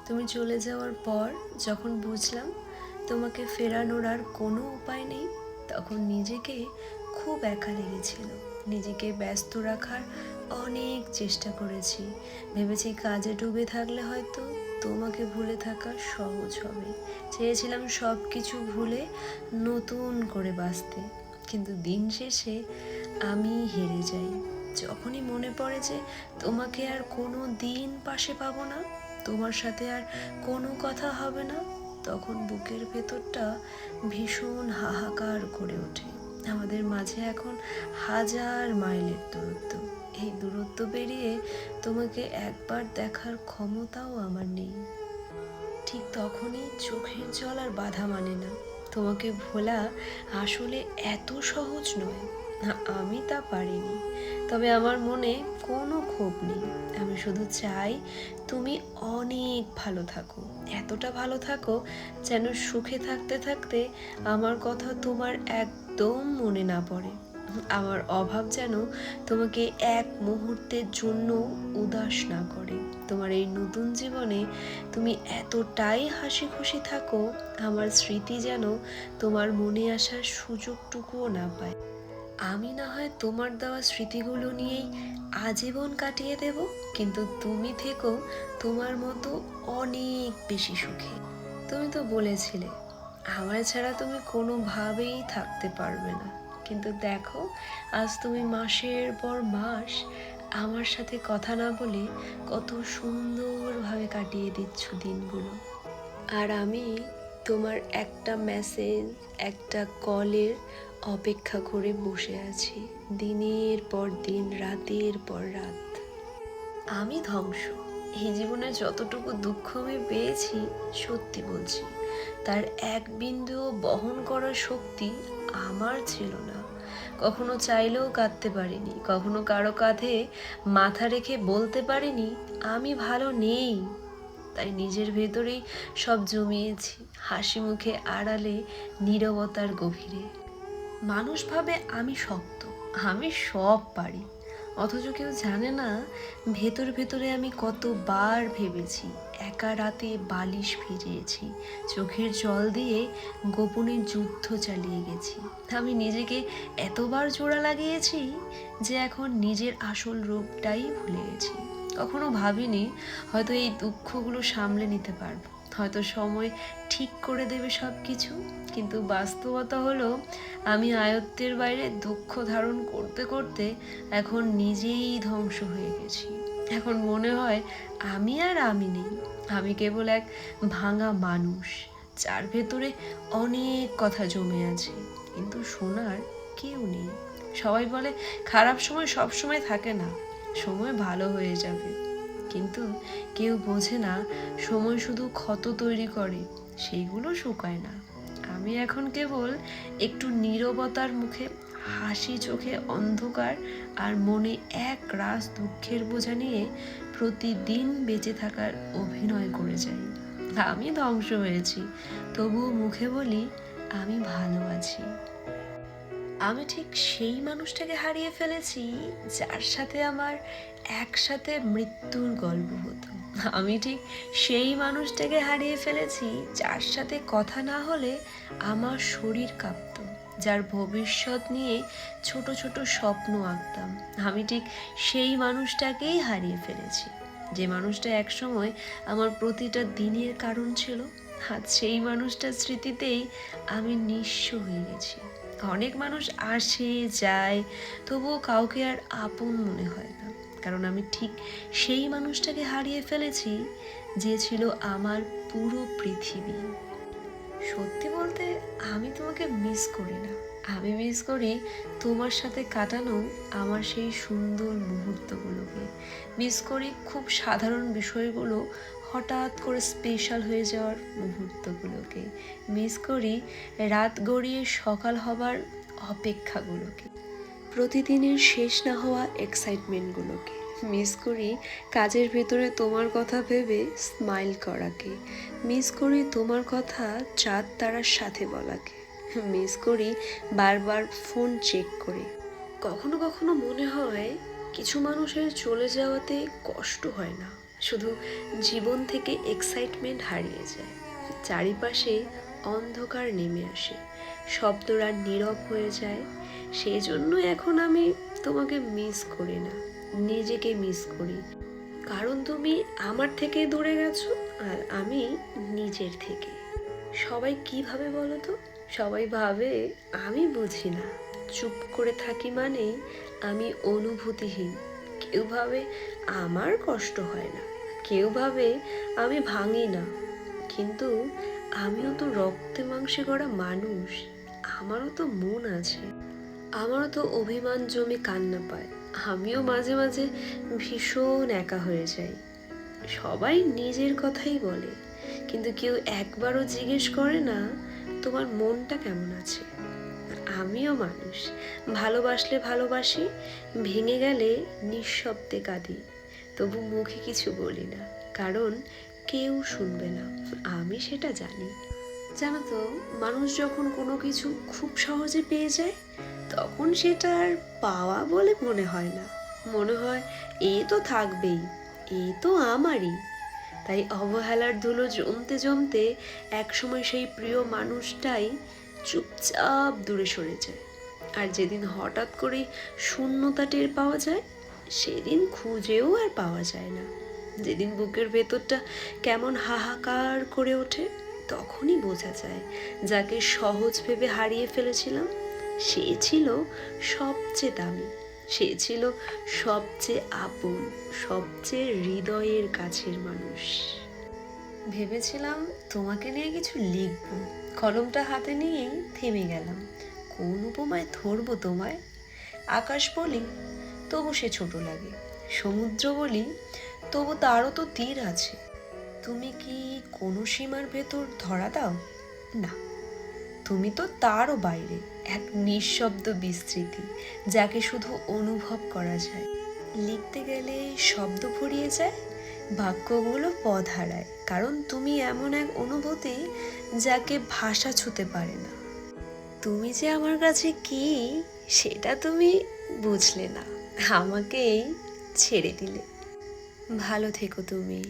তুমি চলে যাওয়ার পর যখন বুঝলাম তোমাকে ফেরানোর আর কোনো উপায় নেই, তখন নিজেকে খুব একা লেগেছিল। নিজেকে ব্যস্ত রাখার অনেক চেষ্টা করেছি। ভেবেছি কাজে ডুবে থাকলে হয়তো তোমাকে ভুলে থাকা সহজ হবে। চেয়েছিলাম সব কিছু ভুলে নতুন করে বাঁচতে, কিন্তু দিন শেষে আমি হেরে যাই। যখনই মনে পড়ে যে তোমাকে আর কোনো দিন পাশে পাবো না, তোমার সাথে আর কোনো কথা হবে না, তখন বুকের ভেতরটা ভীষণ হাহাকার করে ওঠে। আমাদের মাঝে এখন 1000 মাইলের দূরত্ব। এই দূরত্ব পেরিয়ে তোমাকে একবার দেখার ক্ষমতাও আমার নেই। ঠিক তখনই চোখের জল আর বাধা মানে না। তোমাকে ভোলা আসলে এত সহজ নয়। আমি তা পারিনি, তবে আমার মনে কোনো ক্ষোভ নেই। আমি শুধু চাই তুমি অনেক ভালো থাকো, এতটা ভালো থাকো যেন সুখে থাকতে থাকতে আমার কথা তোমার একদম মনে না পড়ে। আমার অভাব যেন তোমাকে এক মুহূর্তের জন্য উদাস না করে। তোমার এই নতুন জীবনে তুমি এতটাই হাসি খুশি থাকো, আমার স্মৃতি যেন তোমার মনে আসার সুযোগটুকুও না পায়। আমি না হয় তোমার দেওয়া স্মৃতিগুলো নিয়েই আজীবন কাটিয়ে দেব, কিন্তু তুমি থেকো তোমার মতো অনেক বেশি সুখে। তুমি তো বলেছিলে আমার ছাড়া তুমি কোনোভাবেই থাকতে পারবে না, কিন্তু দেখো আজ তুমি মাসের পর মাস আমার সাথে কথা না বলে কত সুন্দরভাবে কাটিয়ে দিচ্ছ দিনগুলো। আর আমি তোমার একটা মেসেজ, একটা কলের অপেক্ষা করে বসে আছি, দিনের পর দিন, রাতের পর রাত। আমি ধ্বংস। এই জীবনে যতটুকু দুঃখ আমি পেয়েছি, সত্যি বলছি, তার এক বিন্দুও বহন করার শক্তি আমার ছিল না। কখনো চাইলেও কাঁদতে পারিনি, কখনো কারো কাঁধে মাথা রেখে বলতে পারিনি আমি ভালো নেই। তাই নিজের ভেতরেই সব জমিয়েছি, হাসি মুখে আড়ালে, নীরবতার গভীরে। মানুষ ভাবে আমি শক্ত, আমি সব পারি, অথচ কেউ জানে না ভেতর ভেতরে আমি কতবার ভেবেছি, একা রাতে বালিশ ভিজিয়েছি, চোখের জল দিয়ে গোপনে যুদ্ধ চালিয়ে গেছি। আমি নিজেকে এতবার জোড়া লাগিয়েছি যে এখন নিজের আসল রূপটাই ভুলে গেছি। কখনো ভাবিনি হয়তো এই দুঃখগুলো সামলে নিতে পারবো, হয়তো সময় ঠিক করে দেবে সব কিছু, কিন্তু বাস্তবতা হলো আমি আয়ত্তের বাইরে দুঃখ ধারণ করতে করতে এখন নিজেই ধ্বংস হয়ে গেছি। এখন মনে হয় আমি আর আমি নেই, আমি কেবল এক ভাঙা মানুষ, যার ভেতরে অনেক কথা জমে আছে, কিন্তু শোনার কেউ নেই। সবাই বলে খারাপ সময় সব সময় থাকে না, সময় ভালো হয়ে যাবে, কিন্তু কেউ বোঝে না সময় শুধু ক্ষত তৈরি করে, সেইগুলো শুকায় না। আমি এখন কেবল একটু নীরবতার মুখে, হাসি চোখে অন্ধকার, আর মনে এক রাস দুঃখের বোঝা নিয়ে প্রতিদিন বেঁচে থাকার অভিনয় করে যাই। আমি ধ্বংস হয়েছি, তবুও মুখে বলি আমি ভালো আছি। আমি ঠিক সেই মানুষটাকে হারিয়ে ফেলেছি যার সাথে আমার একসাথে মৃত্যুর গল্প হতো। আমি ঠিক সেই মানুষটাকে হারিয়ে ফেলেছি যার সাথে কথা না হলে আমার শরীর কাঁপতো, যার ভবিষ্যৎ নিয়ে ছোট ছোট স্বপ্ন আঁকতাম। আমি ঠিক সেই মানুষটাকেই হারিয়ে ফেলেছি, যে মানুষটা একসময় আমার প্রতিটা দিনের কারণ ছিল। আজ সেই মানুষটার স্মৃতিতেই আমি নিঃস্ব হয়ে গেছি। অনেক মানুষ আসে যায়, তবুও কাউকে আর আপন মনে হয় না, কারণ আমি ঠিক সেই মানুষটাকে হারিয়ে ফেলেছি যে ছিল আমার পুরো পৃথিবী। সত্যি বলতে আমি তোমাকে মিস করি না, আমি মিস করি তোমার সাথে কাটানো আমার সেই সুন্দর মুহূর্তগুলোকে। মিস করি খুব সাধারণ বিষয়গুলো হঠাৎ করে স্পেশাল হয়ে যাওয়ার মুহূর্তগুলোকে। মিস করি রাত গড়িয়ে সকাল হবার অপেক্ষাগুলোকে, প্রতিদিনের শেষ না হওয়া এক্সাইটমেন্টগুলোকে। মিস করি কাজের ভেতরে তোমার কথা ভেবে স্মাইল করাকে। মিস করি তোমার কথা চাঁদ তারার সাথে বলাকে। মিস করি বারবার ফোন চেক করে। কখনো কখনো মনে হয় কিছু মানুষের চলে যাওয়াতে কষ্ট হয় না, শুধু জীবন থেকে এক্সাইটমেন্ট হারিয়ে যায়, চারিপাশে অন্ধকার নেমে আসে, শব্দরা নীরব হয়ে যায়। সেই জন্য এখন আমি তোমাকে মিস করি না, নিজেকে মিস করি। কারণ তুমি আমার থেকে দূরে গেছো, আর আমি নিজের থেকে। সবাই কি ভাবে বলো তো? সবাই ভাবে আমি বুঝি না, চুপ করে থাকি মানে আমি অনুভূতিহীন। কেউ ভাবে আমার কষ্ট হয় না, কেউ ভাবে আমি ভাঙি না। কিন্তু আমিও তো রক্তে মাংসে গড়া মানুষ, আমারও তো মন আছে, আমারও তো অভিমান জমে কান্না পায়। আমিও মাঝে মাঝে ভীষণ একা হয়ে যাই। সবাই নিজের কথাই বলে, কিন্তু কেউ একবারও জিজ্ঞেস করে না তোমার মনটা কেমন আছে। আমিও মানুষ, ভালোবাসলে ভালোবাসি, ভেঙে গেলে নিঃশব্দে কাঁদি। তবু মুখে কিছু বলি না, কারণ কেউ শুনবে না, আমি সেটা জানি। জানো তো, মানুষ যখন কোনো কিছু খুব সহজে পেয়ে যায়, তখন সেটা আর পাওয়া বলে মনে হয় না। মনে হয় এ তো থাকবেই, এ তো আমারই। তাই অবহেলার ধুলো জমতে জমতে একসময় সেই প্রিয় মানুষটাই চুপচাপ দূরে সরে যায়। আর যেদিন হঠাৎ করে শূন্যতা টের পাওয়া যায়, সেদিন খুঁজেও আর পাওয়া যায় না। যেদিন বুকের ভেতরটা কেমন হাহাকার করে ওঠে, তখনই বোঝা যায় যাকে সহজ ভেবে হারিয়ে ফেলেছিলাম, সে ছিল সবচেয়ে দামি, সে ছিল সবচেয়ে আপন, সবচেয়ে হৃদয়ের কাছের মানুষ। ভেবেছিলাম তোমাকে নিয়ে কিছু লিখব, কলমটা হাতে নিয়েই থেমে গেলাম। কোন উপমায় ধরবো তোমায়? আকাশ বলি, তবু সে ছোট লাগে। সমুদ্র বলি, তবু তারও তো তীর আছে। তুমি কি কোনো সীমার ভেতর ধরা দাও? না, তুমি তো তারও বাইরে, এক নিঃশব্দ বিস্তৃতি, যাকে শুধু অনুভব করা যায়। লিখতে গেলে শব্দ ফুরিয়ে যায়, বাক্যগুলো পথ হারায়, কারণ তুমি এমন এক অনুভূতি যাকে ভাষা ছুঁতে পারে না। তুমি যে আমার কাছে কি, সেটা তুমি বুঝলে না, আমাকেই ছেড়ে দিলে। ভালো থেকো তুমি।